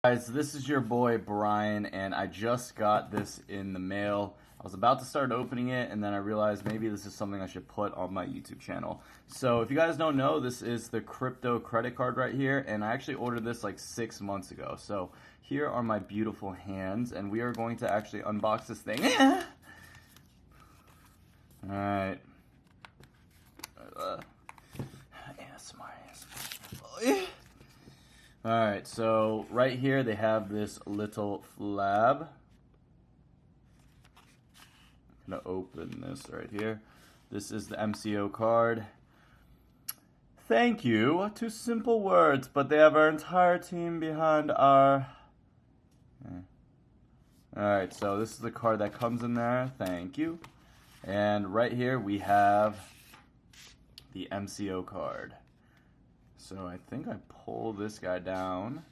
Guys, this is your boy Brian, and I just got this in the mail. I was about to start opening it, and then I realized maybe this is something I should put on my YouTube channel. So if you guys don't know, this is the crypto credit card right here, and I actually ordered this like 6 months ago. So here are my beautiful hands, and we are going to actually unbox this thing. Alright. Alright, so right here they have this little flab. I'm gonna open this right here. This is the MCO card. Thank you to Simple Words, but they have our entire team behind our... Alright, so this is the card that comes in there. Thank you. And right here we have the MCO card. So I think I pull this guy down.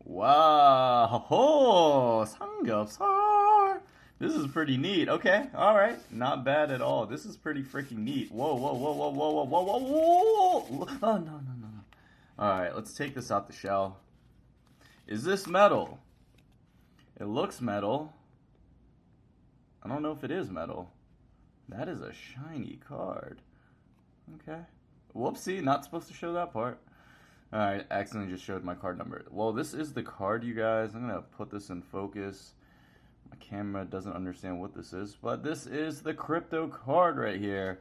Wow! Ho! Samgyeopsal! This is pretty neat. Okay, alright. Not bad at all. This is pretty freaking neat. Whoa, whoa, whoa, whoa, whoa, whoa, whoa, whoa, whoa! Oh, no. Alright, let's take this out the shell. Is this metal? It looks metal. I don't know if it is metal. That is a shiny card. Okay. Whoopsie, not supposed to show that part. Alright, accidentally just showed my card number. Well, this is the card, you guys. I'm going to put this in focus. My camera doesn't understand what this is, but this is the crypto card right here.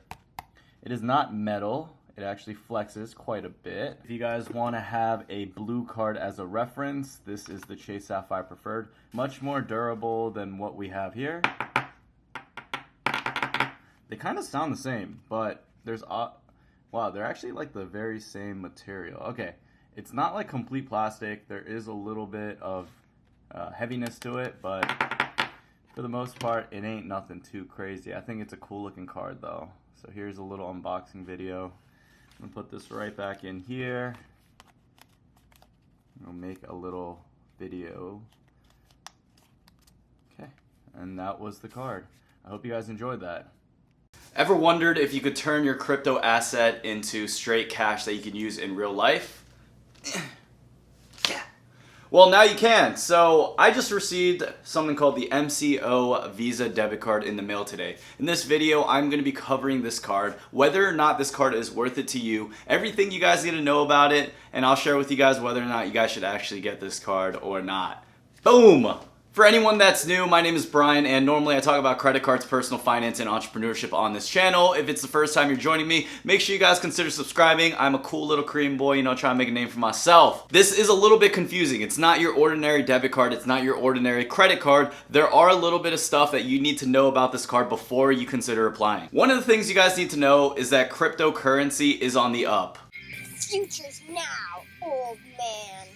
It is not metal. It actually flexes quite a bit. If you guys want to have a blue card as a reference, this is the Chase Sapphire Preferred. Much more durable than what we have here. They kind of sound the same, but there's... Wow, they're actually like the very same material. Okay, it's not like complete plastic. There is a little bit of heaviness to it, but for the most part, it ain't nothing too crazy. I think it's a cool looking card though. So here's a little unboxing video. I'm gonna put this right back in here. I'll make a little video. Okay, and that was the card. I hope you guys enjoyed that. Ever wondered if you could turn your crypto asset into straight cash that you can use in real life? Yeah. Well, now you can. So I just received something called the MCO Visa debit card in the mail today. In this video, I'm going to be covering this card, whether or not this card is worth it to you, everything you guys need to know about it, and I'll share with you guys whether or not you guys should actually get this card or not. Boom! For anyone that's new, my name is Brian, and normally I talk about credit cards, personal finance, and entrepreneurship on this channel. If it's the first time you're joining me, make sure you guys consider subscribing. I'm a cool little Korean boy, trying to make a name for myself. This is a little bit confusing. It's not your ordinary debit card. It's not your ordinary credit card. There are a little bit of stuff that you need to know about this card before you consider applying. One of the things you guys need to know is that cryptocurrency is on the up. Futures now, old man.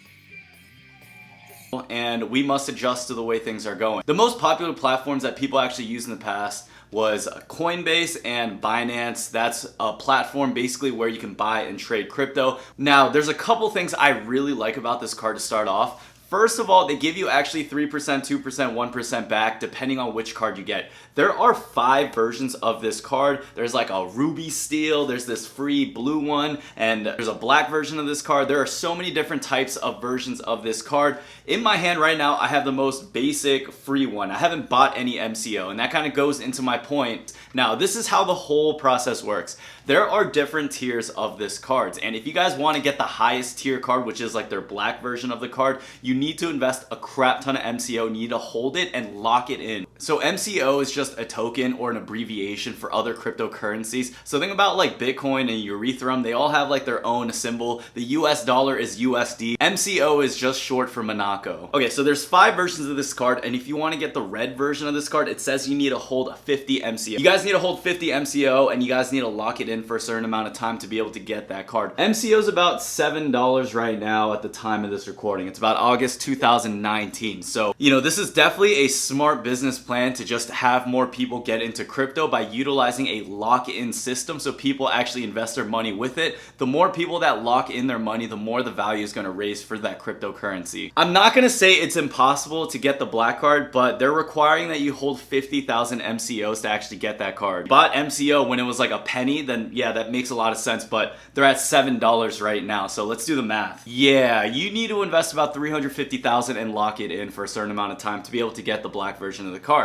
And we must adjust to the way things are going. The most popular platforms that people actually used in the past was Coinbase and Binance. That's a platform basically where you can buy and trade crypto. Now, there's a couple things I really like about this card to start off. First of all, they give you actually 3%, 2%, 1% back depending on which card you get. There are 5 versions of this card. There's like a ruby steel, there's this free blue one, and there's a black version of this card. There are so many different types of versions of this card. In my hand right now, I have the most basic free one. I haven't bought any MCO, and that kind of goes into my point. Now, this is how the whole process works. There are different tiers of this cards, and if you guys want to get the highest tier card, which is like their black version of the card, you need to invest a crap ton of MCO. You need to hold it and lock it in. So MCO is just a token or an abbreviation for other cryptocurrencies. So think about like Bitcoin and Ethereum. They all have like their own symbol. The US dollar is USD. MCO is just short for Monaco. Okay, so there's 5 versions of this card, and if you want to get the red version of this card, it says you need to hold 50 MCO. You guys need to hold 50 MCO, and you guys need to lock it in for a certain amount of time to be able to get that card. MCO is about $7 right now at the time of this recording. It's about August 2019. So, this is definitely a smart business plan plan to just have more people get into crypto by utilizing a lock-in system so people actually invest their money with it. The more people that lock in their money, the more the value is going to raise for that cryptocurrency. I'm not going to say it's impossible to get the black card, but they're requiring that you hold 50,000 MCOs to actually get that card. Bought MCO when it was like a penny, then yeah, that makes a lot of sense, but they're at $7 right now. So let's do the math. Yeah, you need to invest about 350,000 and lock it in for a certain amount of time to be able to get the black version of the card.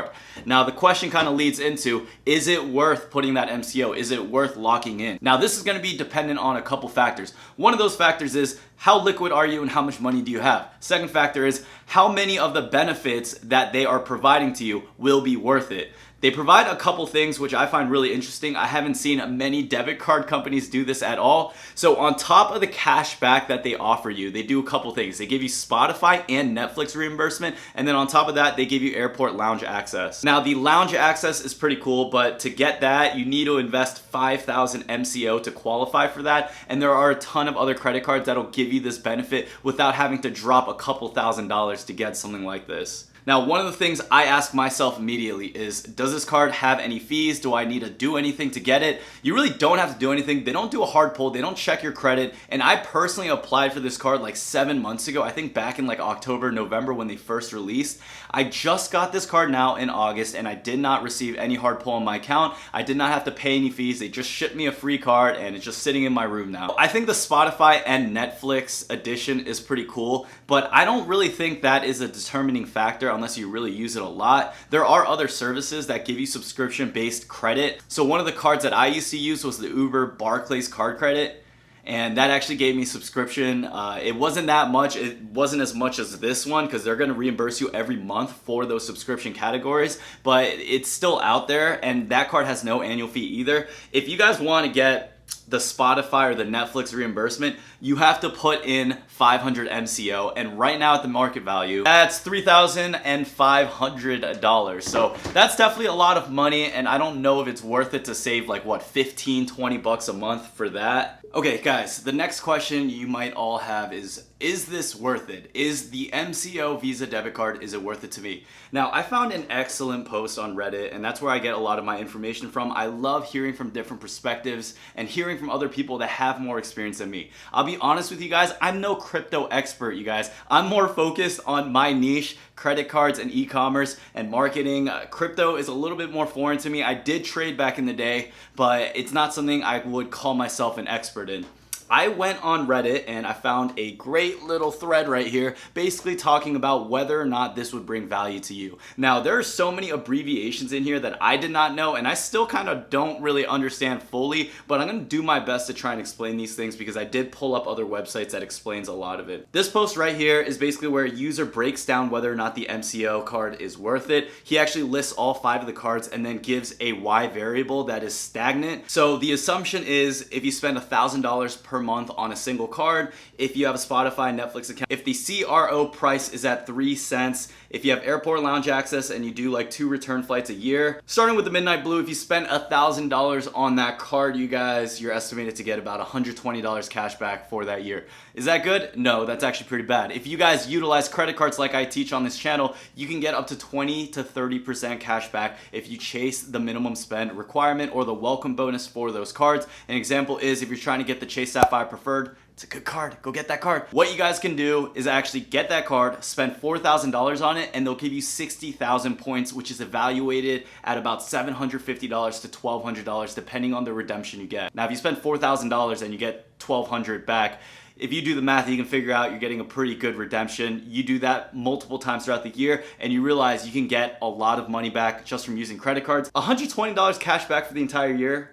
Now the question kind of leads into, is it worth putting that MCO? Is it worth locking in? Now this is going to be dependent on a couple factors. One of those factors is how liquid are you and how much money do you have? Second factor is how many of the benefits that they are providing to you will be worth it. They provide a couple things which I find really interesting. I haven't seen many debit card companies do this at all. So on top of the cash back that they offer you, they do a couple things. They give you Spotify and Netflix reimbursement, and then on top of that, they give you airport lounge access. Now the lounge access is pretty cool, but to get that, you need to invest 5,000 MCO to qualify for that, and there are a ton of other credit cards that'll give you this benefit without having to drop a couple $1,000s to get something like this. Now, one of the things I ask myself immediately is, does this card have any fees? Do I need to do anything to get it? You really don't have to do anything. They don't do a hard pull. They don't check your credit. And I personally applied for this card like 7 months ago. I think back in like October, November when they first released. I just got this card now in August and I did not receive any hard pull on my account. I did not have to pay any fees. They just shipped me a free card and it's just sitting in my room now. I think the Spotify and Netflix edition is pretty cool, but I don't really think that is a determining factor unless you really use it a lot. There are other services that give you subscription-based credit. So one of the cards that I used to use was the Uber Barclays card credit, and that actually gave me subscription. It wasn't that much. It wasn't as much as this one because they're going to reimburse you every month for those subscription categories, but it's still out there, and that card has no annual fee either. If you guys want to get the Spotify or the Netflix reimbursement, you have to put in 500 MCO, and right now at the market value, that's $3,500. So that's definitely a lot of money, and I don't know if it's worth it to save like what, 15, 20 bucks a month for that. Okay guys, the next question you might all have is this worth it? Is the MCO Visa debit card, is it worth it to me? Now, I found an excellent post on Reddit, and that's where I get a lot of my information from. I love hearing from different perspectives and hearing from other people that have more experience than me. I'll be honest with you guys, I'm no crypto expert, you guys. I'm more focused on my niche, credit cards and e-commerce and marketing. Crypto is a little bit more foreign to me. I did trade back in the day, but it's not something I would call myself an expert in. I went on Reddit and I found a great little thread right here basically talking about whether or not this would bring value to you. Now, there are so many abbreviations in here that I did not know, and I still kind of don't really understand fully, but I'm going to do my best to try and explain these things because I did pull up other websites that explains a lot of it. This post right here is basically where a user breaks down whether or not the MCO card is worth it. He actually lists all 5 of the cards and then gives a Y variable that is stagnant. So the assumption is if you spend $1,000 per month on a single card, if you have a Spotify, Netflix account, if the CRO price is at 3 cents, if you have airport lounge access and you do like 2 return flights a year, starting with the Midnight Blue, if you spend $1,000 on that card, you guys, you're estimated to get about $120 cash back for that year. Is that good? No, that's actually pretty bad. If you guys utilize credit cards like I teach on this channel, you can get up to 20 to 30% cash back if you chase the minimum spend requirement or the welcome bonus for those cards. An example is if you're trying to get the Chase Sapphire Preferred, it's a good card. Go get that card. What you guys can do is actually get that card, spend $4,000 on it, and they'll give you 60,000 points, which is evaluated at about $750 to $1,200 depending on the redemption you get. Now, if you spend $4,000 and you get $1,200 back, if you do the math, you can figure out you're getting a pretty good redemption. You do that multiple times throughout the year, and you realize you can get a lot of money back just from using credit cards. $120 cash back for the entire year,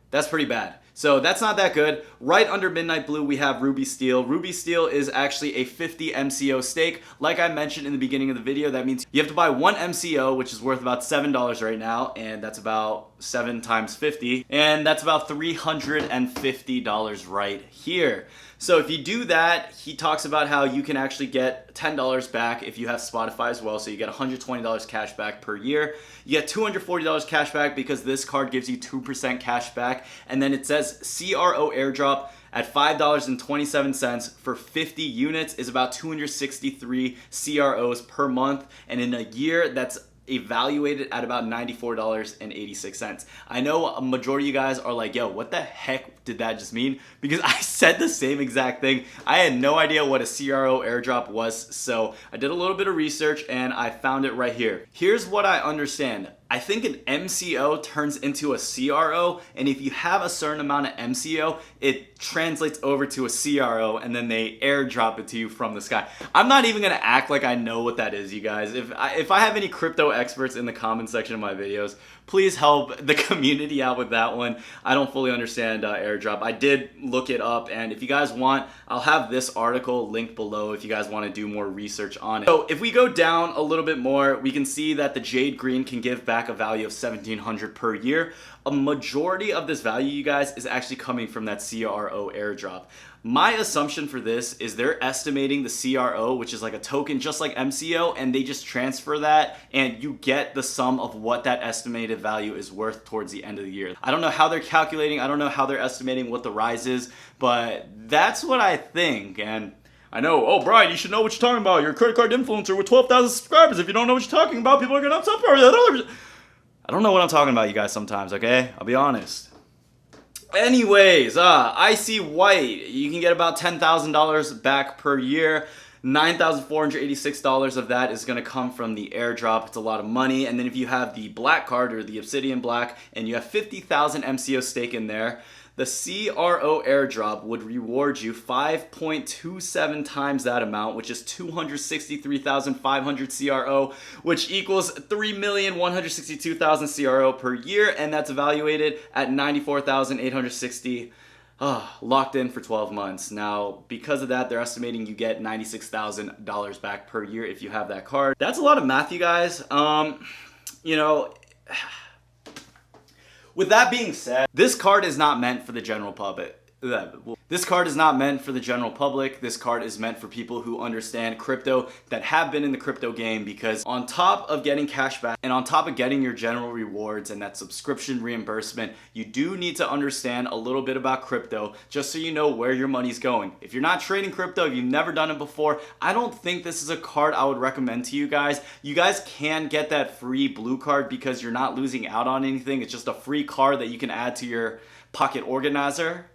that's pretty bad. So that's not that good. Right under Midnight Blue, we have Ruby Steel. Ruby Steel is actually a 50 MCO stake. Like I mentioned in the beginning of the video, that means you have to buy 1 MCO, which is worth about $7 right now, and that's about 7 times 50, and that's about $350 right here. So if you do that, he talks about how you can actually get $10 back if you have Spotify as well. So you get $120 cash back per year. You get $240 cash back because this card gives you 2% cash back. And then it says CRO airdrop at $5.27 for 50 units is about 263 CROs per month. And in a year, that's evaluated at about $94.86. I know a majority of you guys are like, yo, what the heck did that just mean? Because I said the same exact thing. I had no idea what a CRO airdrop was, so I did a little bit of research and I found it right here. Here's what I understand. I think an MCO turns into a CRO, and if you have a certain amount of MCO, it translates over to a CRO, and then they airdrop it to you from the sky. I'm not even gonna act like I know what that is, you guys. If I have any crypto experts in the comment section of my videos, please help the community out with that one. I don't fully understand airdrop. I did look it up, and if you guys want, I'll have this article linked below if you guys want to do more research on it. So if we go down a little bit more, we can see that the Jade Green can give back a value of $1,700 per year. A majority of this value, you guys, is actually coming from that CRO airdrop. My assumption for this is they're estimating the CRO, which is like a token just like MCO, and they just transfer that and you get the sum of what that estimated value is worth towards the end of the year. I don't know how they're calculating, I don't know how they're estimating what the rise is, but that's what I think. And I know, oh Brian, you should know what you're talking about. You're a credit card influencer with 12,000 subscribers. If you don't know what you're talking about, people are gonna upset for you. I don't know what I'm talking about, you guys, sometimes, okay? I'll be honest. Anyways, Icy White, you can get about $10,000 back per year. $9,486 of that is going to come from the airdrop. It's a lot of money. And then if you have the black card or the Obsidian Black and you have 50,000 MCO stake in there, the CRO airdrop would reward you 5.27 times that amount, which is 263,500 CRO, which equals 3,162,000 CRO per year, and that's evaluated at 94,860. Locked in for 12 months. Now, because of that, they're estimating you get $96,000 back per year if you have that card. That's a lot of math, you guys. You know, with that being said, this card is not meant for the general public. This card is not meant for the general public. This card is meant for people who understand crypto, that have been in the crypto game, because on top of getting cash back and on top of getting your general rewards and that subscription reimbursement, you do need to understand a little bit about crypto just so you know where your money's going. If you're not trading crypto, if you've never done it before, I don't think this is a card I would recommend to you guys. You guys can get that free blue card because you're not losing out on anything. It's just a free card that you can add to your pocket organizer.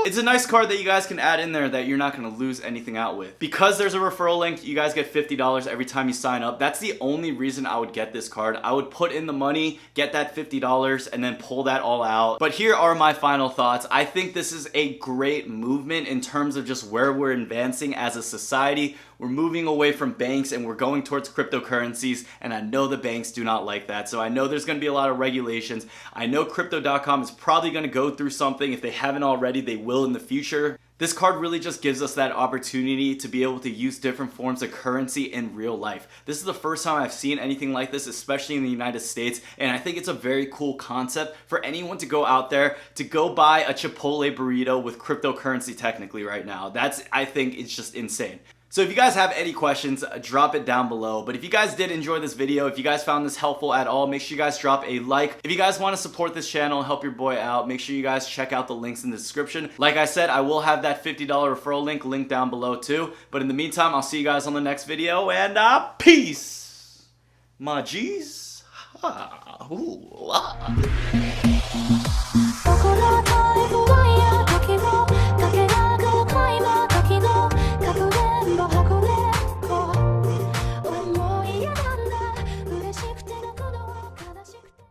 It's a nice card that you guys can add in there that you're not going to lose anything out with. Because there's a referral link, you guys get $50 every time you sign up. That's the only reason I would get this card. I would put in the money, get that $50, and then pull that all out. But here are my final thoughts. I think this is a great movement in terms of just where we're advancing as a society. We're moving away from banks and we're going towards cryptocurrencies, and I know the banks do not like that. So I know there's going to be a lot of regulations. I know Crypto.com is probably going to go through something. If they haven't already, they will in the future. This card really just gives us that opportunity to be able to use different forms of currency in real life. This is the first time I've seen anything like this, especially in the United States, and I think it's a very cool concept for anyone to go out there to go buy a Chipotle burrito with cryptocurrency technically right now. I think it's just insane. So if you guys have any questions, drop it down below. But if you guys did enjoy this video, if you guys found this helpful at all, make sure you guys drop a like. If you guys want to support this channel, help your boy out, make sure you guys check out the links in the description. Like I said, I will have that $50 referral link linked down below too. But in the meantime, I'll see you guys on the next video, and peace, my G's.